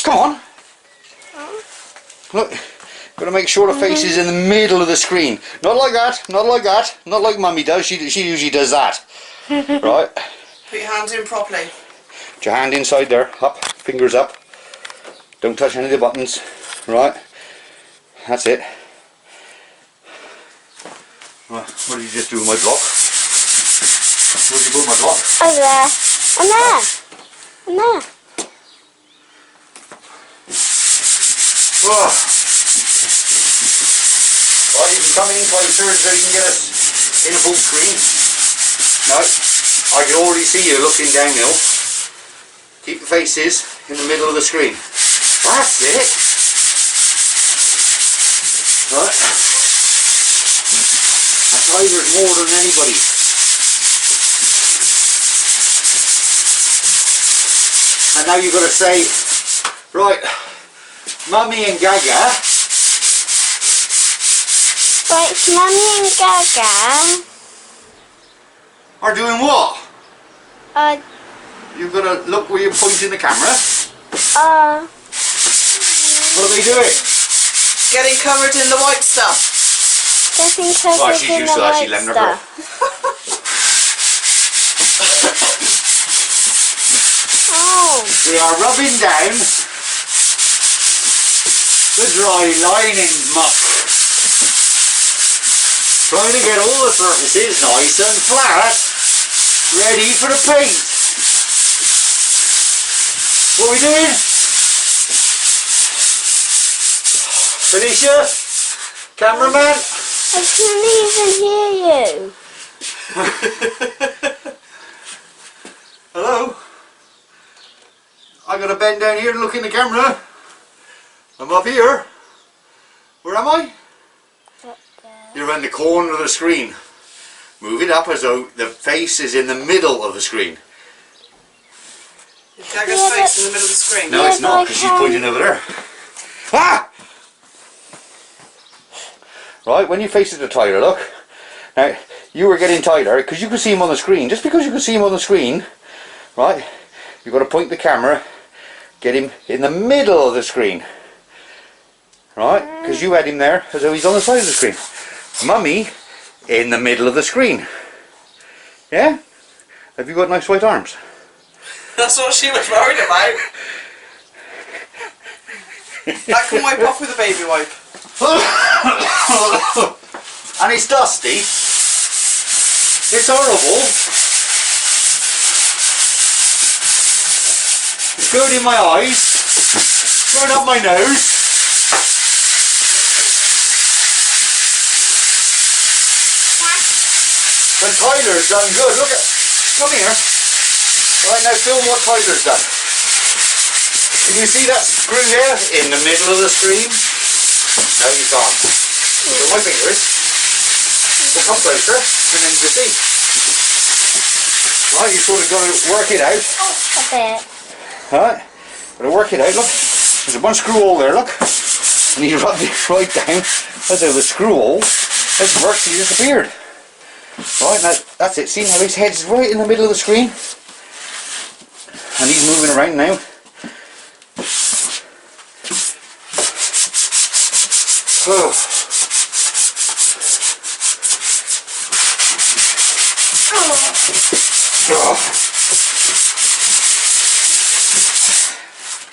Come on. Look, got to make sure the face is in the middle of the screen. Not like that, not like that, not like Mummy does. She usually does that. Right. Put your hands in properly. Put your hand inside there, up, fingers up. Don't touch any of the buttons. Right. That's it. Right. What did you just do with my block? Where did you put my block? Over there. And there. And there. Oh. Right, you can come in closer so you can get us in a full screen. No, I can already see you looking downhill. Keep the faces in the middle of the screen. That's it. Right. That Tyler's more than anybody. And now you've got to say, right, Mummy and Gaga. Right, Mummy and Gaga Are doing what? You've got to look where you're pointing the camera. What are they doing? Getting covered in the white stuff. Getting covered Right, she's in used the to that, she's white letting her go. stuff. Oh. We are rubbing down the dry lining muck. Trying to get all the surfaces nice and flat, ready for the paint. What are we doing? Felicia? Cameraman? I couldn't even hear you. Hello? I gotta bend down here and look in the camera. I'm up here. Where am I? Up there. You're around the corner of the screen. Move it up as though the face is in the middle of the screen. Gaga's Yeah, face in the middle of the screen. No, Yeah, it's not, because she's pointing over there. Ah! Right, when you face it to Tyler, look. Now, you were getting Tyler, because you could see him on the screen. Just because you could see him on the screen, right, you've got to point the camera, get him in the middle of the screen. Right, because you had him there as though he's on the side of the screen. Mummy in the middle of the screen. Yeah? Have you got nice white arms? That's what she was worried about. That can wipe off with a baby wipe. And it's dusty. It's horrible. It's going in my eyes, going up my nose. But Tyler's done good. Look at, come here. Right, now film what Tyler's done. Can you see that screw there in the middle of the screen? No, you can't. With my fingers. We'll come closer, and then you see. Right, you sort of got to work it out. A bit. Right, got to work it out. Look, there's a one screw hole there. Look, and you rub it right down. That's how the screw hole has virtually disappeared. Right, now that's it. See how his head's right in the middle of the screen, and he's moving around now. Oh.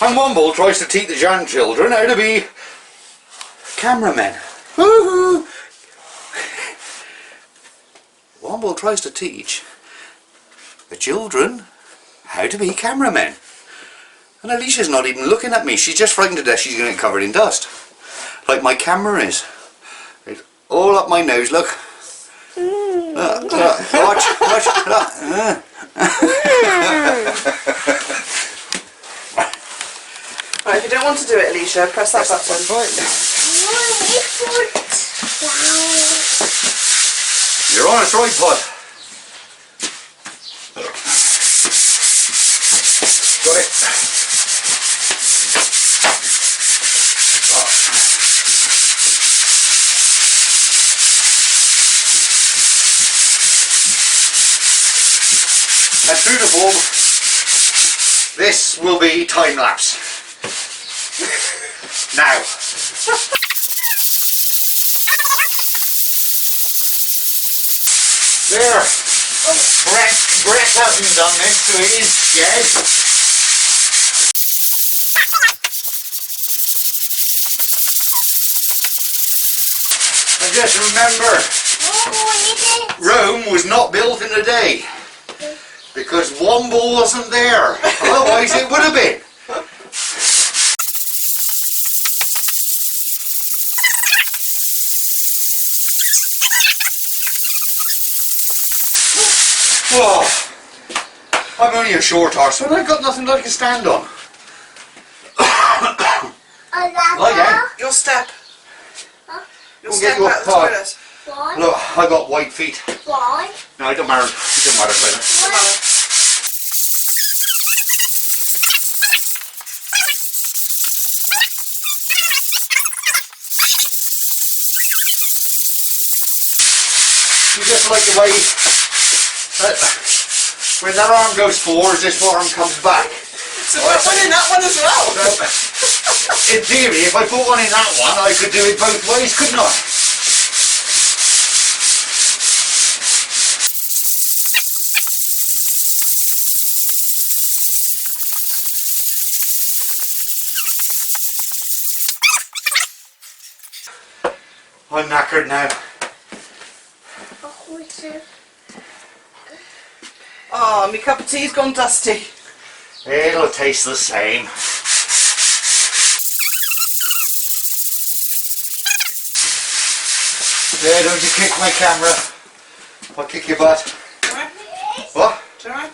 And Womble tries to teach the young children how to be cameramen. Woohoo! Womble tries to teach the children how to be cameramen. And Alicia's not even looking at me. She's just frightened to death she's going to get covered in dust. Like my camera is. It's all up my nose, look. Watch, watch, look. Right, if you don't want to do it, Alicia, press that button. You're on a tripod. Got it. And through the bulb, this will be time lapse. Now. There. Brett hasn't done this to his shed. And just remember, Rome was not built in a day. Because Womble wasn't there. Otherwise it would have been. Oh, I'm only a short horse, but I've got nothing that I can stand on. Lie down. Your step. Your Go step get your out of the pot. toilet. Why? Look, I got white feet. Why? No, it don't matter. It don't matter, fella. You just like the way when that arm goes forwards, this arm comes back. So put one in that one as well. In theory, if I put one in that one, I could do it both ways, couldn't I? I'm knackered now. Oh, my cup of tea's gone dusty. It'll taste the same. Yeah, don't you kick my camera. I'll kick your butt. Alright? What? It's alright?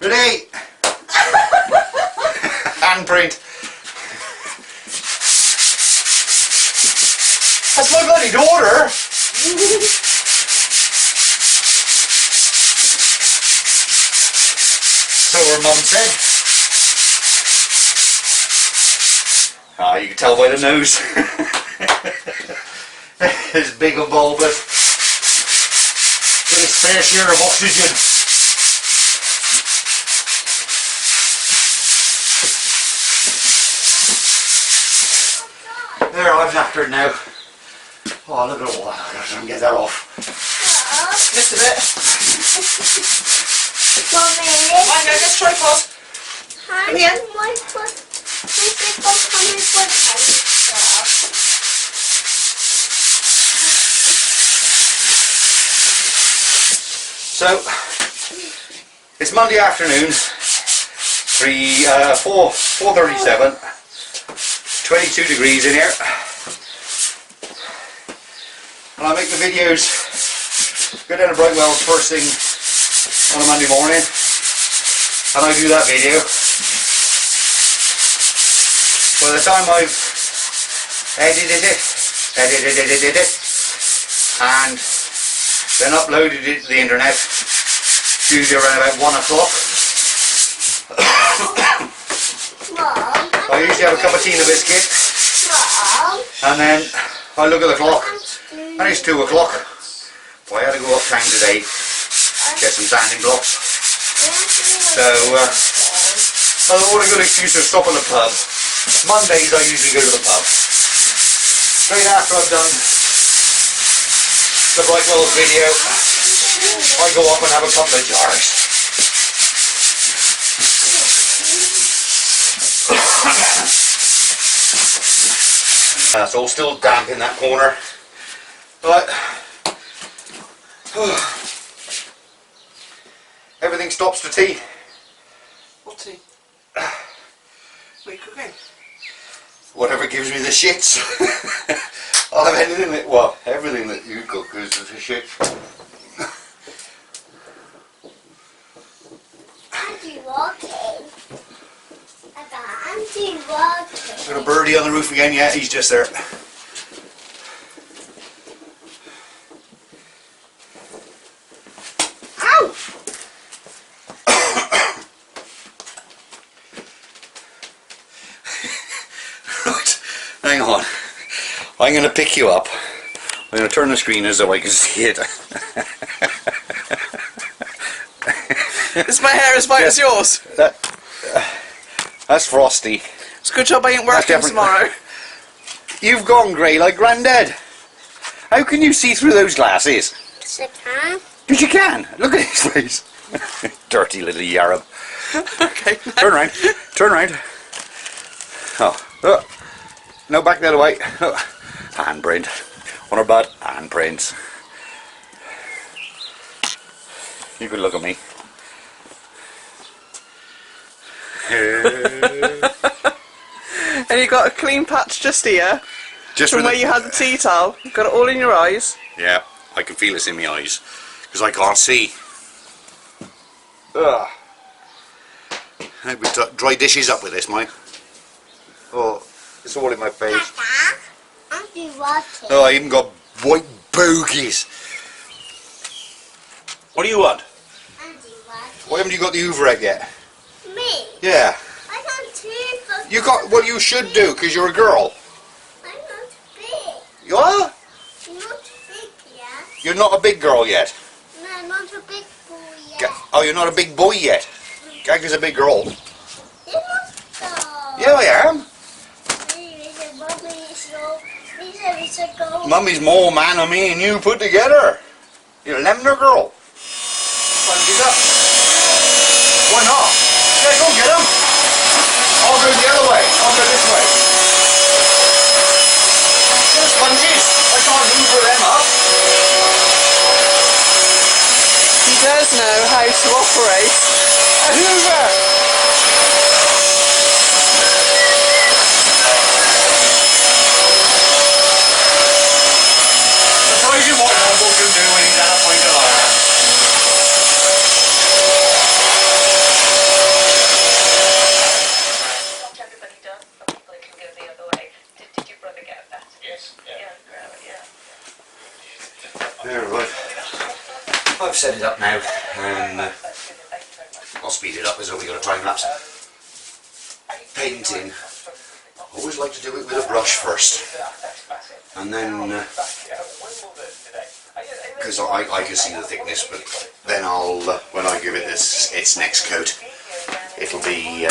Ready? Handprint. That's my bloody daughter. So her mum said. Ah, you can tell by the nose. It's big and bulbous. Get its fair share of oxygen. There, I'm knackered now. Oh, look at all that. I've got to try and get that off. Just a bit. Mommy, Right, now let's tripod. Come here. So, it's Monday afternoon, 4:37, 22 degrees in here, and I make the videos, go down to Brightwell first thing on a Monday morning, and I do that video. By the time I've edited it, and then uploaded it to the internet, usually around about 1 o'clock. I usually have a cup of tea and a biscuit, and then I look at the clock, and it's 2 o'clock. Well, I had to go uptown today, get some sanding blocks. So, I thought, what a good excuse to stop at the pub. Mondays I usually go to the pub. Straight after I've done the Brightwell video, I go up and have a couple of jars. It's all still damp in that corner, but everything stops to tea. What tea? What are you cooking? Whatever gives me the shits. I'll have anything that, well, everything that you cook is the shit. Auntie walking. Auntie walking. Got a birdie on the roof again, yeah, he's just there. Ow! Right, now hang on. I'm going to pick you up. I'm going to turn the screen as though I can see it. Is my hair as white as yours? That's Frosty. It's a good job I ain't working definitely- tomorrow. You've gone grey like Grandad. How can you see through those glasses? Yes, I can. But you can. Look at his face. Dirty little yarab. Okay. Turn round. Turn round. Oh. No, back the other way. Oh. Handprint. On her butt. Handprints. You could look at me. And you got a clean patch just here. Just From with where the- you had the tea towel. You've got it all in your eyes. Yeah, I can feel it in my eyes. Because I can't see. Ugh. I would dry dishes up with this, mate. Oh, it's all in my face. Papa, aren't you walking? Oh, I even got white bogies. What do you want? Aren't you walking? Why haven't you got the Hoover out yet? Me? Yeah. I got two. You got, well, you should do, because you're a girl. I'm not big. You are? I'm not big yet. You're not a big girl yet. No, I'm not a big boy yet. Oh, you're not a big boy yet. Gag is a big girl. You're not though. Yeah, I am. Mummy's more man than me and you put together. You're a Leominster girl. Sponges up. Why not? Yeah, go get them. I'll go the other way. I'll go this way. They're sponges. I can't hoover them up. He does know how to operate A hoover. Surprising what Womble can do when he's at a point of life. Not everybody does. Some people can go the other way. Did your brother get that? Yes. Yeah. There, right. I've set it up now, and I'll speed it up as though we got a time lapse. Painting. I always like to do it with a brush first, and then because I can see the thickness, but then I'll when I give it its next coat, it'll be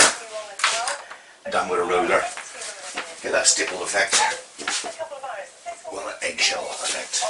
done with a roller. Get that stipple effect, well, an eggshell effect.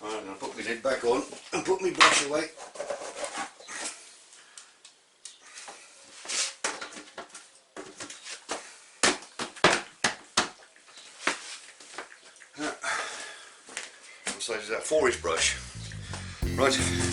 Right, I'm going to put my lid back on and put my brush away. What size is that? 4-inch brush. Right.